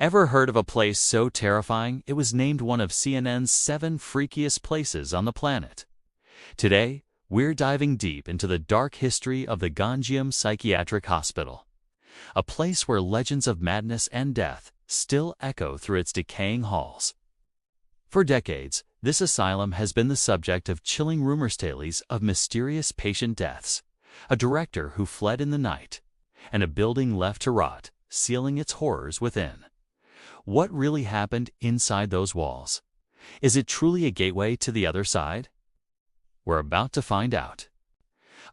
Ever heard of a place so terrifying it was named one of CNN's 7 freakiest places on the planet? Today, we're diving deep into the dark history of the Ganjiam Psychiatric Hospital, a place where legends of madness and death still echo through its decaying halls. For decades, this asylum has been the subject of chilling rumors tales of mysterious patient deaths, a director who fled in the night, and a building left to rot, sealing its horrors within. What really happened inside those walls? Is it truly a gateway to the other side? We're about to find out.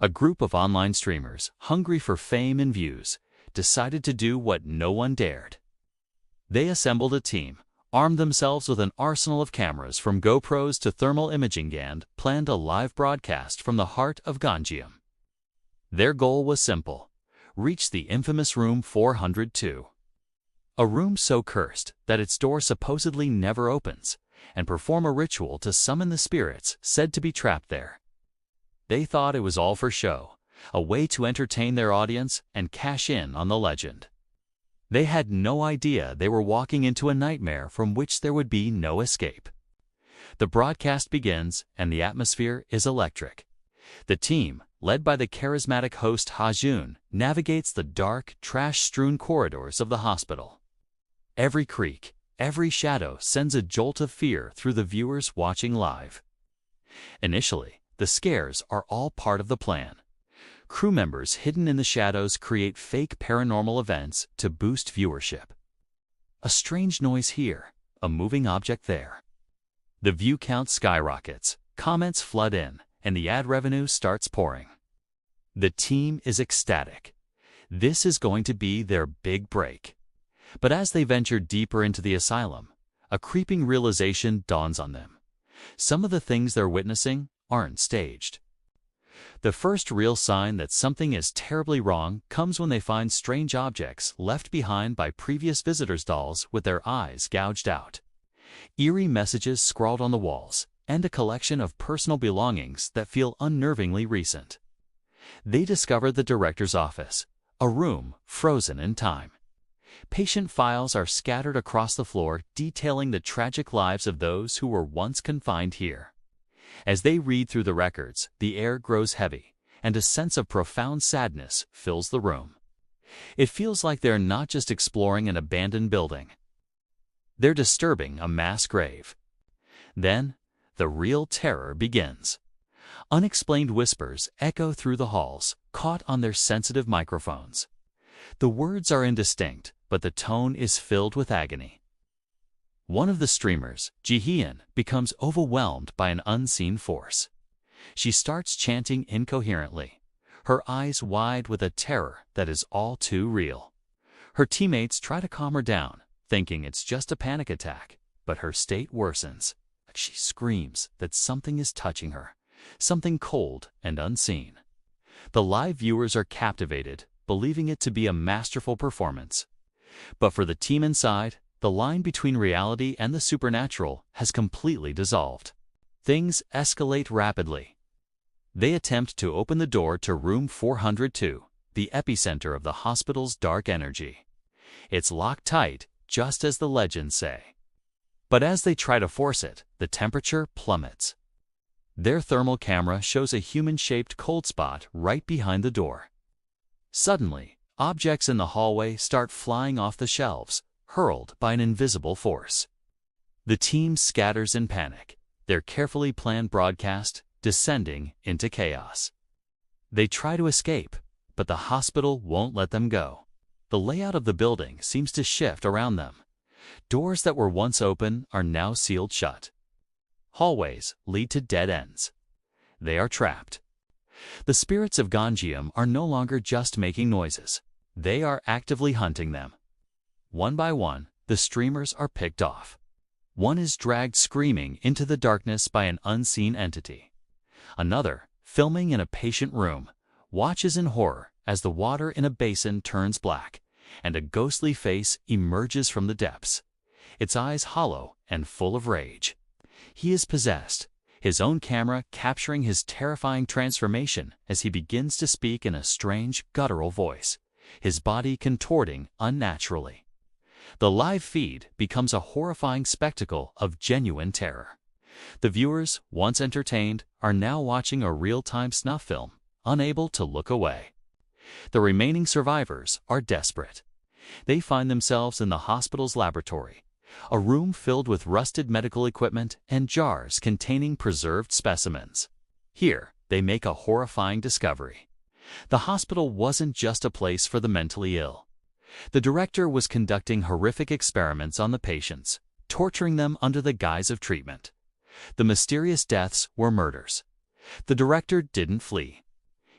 A group of online streamers, hungry for fame and views, decided to do what no one dared. They assembled a team, armed themselves with an arsenal of cameras from GoPros to thermal imaging, and planned a live broadcast from the heart of Ganjiam. Their goal was simple: reach the infamous room 402. A room so cursed that its door supposedly never opens, and perform a ritual to summon the spirits said to be trapped there. They thought it was all for show, a way to entertain their audience and cash in on the legend. They had no idea they were walking into a nightmare from which there would be no escape. The broadcast begins, and the atmosphere is electric. The team, led by the charismatic host Ha-jun, navigates the dark, trash-strewn corridors of the hospital. Every creak, every shadow sends a jolt of fear through the viewers watching live. Initially, the scares are all part of the plan. Crew members hidden in the shadows create fake paranormal events to boost viewership. A strange noise here, a moving object there. The view count skyrockets, comments flood in, and the ad revenue starts pouring. The team is ecstatic. This is going to be their big break. But as they venture deeper into the asylum, a creeping realization dawns on them. Some of the things they're witnessing aren't staged. The first real sign that something is terribly wrong comes when they find strange objects left behind by previous visitors' dolls with their eyes gouged out. Eerie messages scrawled on the walls, and a collection of personal belongings that feel unnervingly recent. They discover the director's office, a room frozen in time. Patient files are scattered across the floor, detailing the tragic lives of those who were once confined here. As they read through the records, the air grows heavy, and a sense of profound sadness fills the room. It feels like they're not just exploring an abandoned building. They're disturbing a mass grave. Then, the real terror begins. Unexplained whispers echo through the halls, caught on their sensitive microphones. The words are indistinct, but the tone is filled with agony. One of the streamers, Ji-hyun, becomes overwhelmed by an unseen force. She starts chanting incoherently, her eyes wide with a terror that is all too real. Her teammates try to calm her down, thinking it's just a panic attack, but her state worsens. She screams that something is touching her, something cold and unseen. The live viewers are captivated, believing it to be a masterful performance. But for the team inside, the line between reality and the supernatural has completely dissolved. Things escalate rapidly. They attempt to open the door to room 402, the epicenter of the hospital's dark energy. It's locked tight, just as the legends say. But as they try to force it, the temperature plummets. Their thermal camera shows a human-shaped cold spot right behind the door. Suddenly, objects in the hallway start flying off the shelves, hurled by an invisible force. The team scatters in panic, their carefully planned broadcast descending into chaos. They try to escape, but the hospital won't let them go. The layout of the building seems to shift around them. Doors that were once open are now sealed shut. Hallways lead to dead ends. They are trapped. The spirits of Ganjiam are no longer just making noises. They are actively hunting them. One by one, the streamers are picked off. One is dragged screaming into the darkness by an unseen entity. Another, filming in a patient room, watches in horror as the water in a basin turns black, and a ghostly face emerges from the depths, its eyes hollow and full of rage. He is possessed, his own camera capturing his terrifying transformation as he begins to speak in a strange, guttural voice, his body contorting unnaturally. The live feed becomes a horrifying spectacle of genuine terror. The viewers, once entertained, are now watching a real-time snuff film, unable to look away. The remaining survivors are desperate. They find themselves in the hospital's laboratory, a room filled with rusted medical equipment and jars containing preserved specimens. Here, they make a horrifying discovery. The hospital wasn't just a place for the mentally ill. The director was conducting horrific experiments on the patients, torturing them under the guise of treatment. The mysterious deaths were murders. The director didn't flee.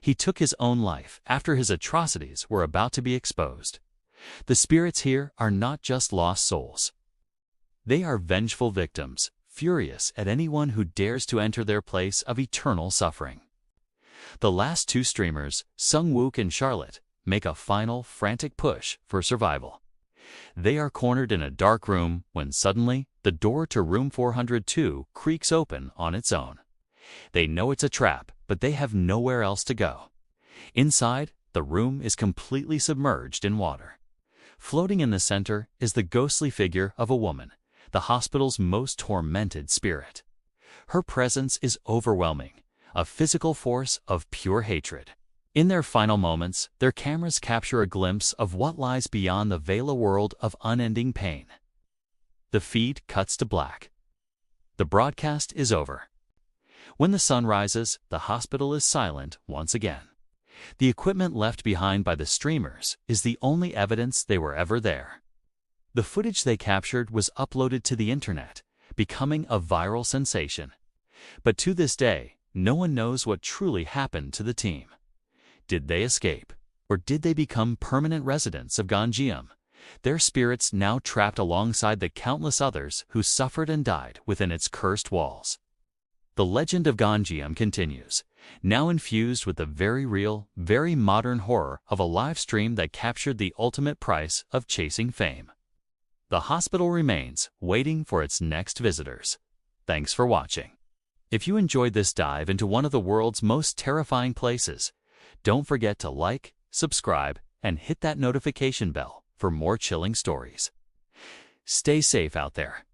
He took his own life after his atrocities were about to be exposed. The spirits here are not just lost souls. They are vengeful victims, furious at anyone who dares to enter their place of eternal suffering. The last two streamers, Sung-wook and Charlotte, make a final, frantic push for survival. They are cornered in a dark room when suddenly the door to room 402 creaks open on its own. They know it's a trap, but they have nowhere else to go. Inside, the room is completely submerged in water. Floating in the center is the ghostly figure of a woman, the hospital's most tormented spirit. Her presence is overwhelming, a physical force of pure hatred. In their final moments, their cameras capture a glimpse of what lies beyond the veil world of unending pain. The feed cuts to black. The broadcast is over. When the sun rises, the hospital is silent once again. The equipment left behind by the streamers is the only evidence they were ever there. The footage they captured was uploaded to the internet, becoming a viral sensation. But to this day, no one knows what truly happened to the team. Did they escape? Or did they become permanent residents of Ganjiam, their spirits now trapped alongside the countless others who suffered and died within its cursed walls? The legend of Ganjiam continues, now infused with the very real, very modern horror of a live stream that captured the ultimate price of chasing fame. The hospital remains, waiting for its next visitors. Thanks for watching. If you enjoyed this dive into one of the world's most terrifying places, don't forget to like, subscribe, and hit that notification bell for more chilling stories. Stay safe out there.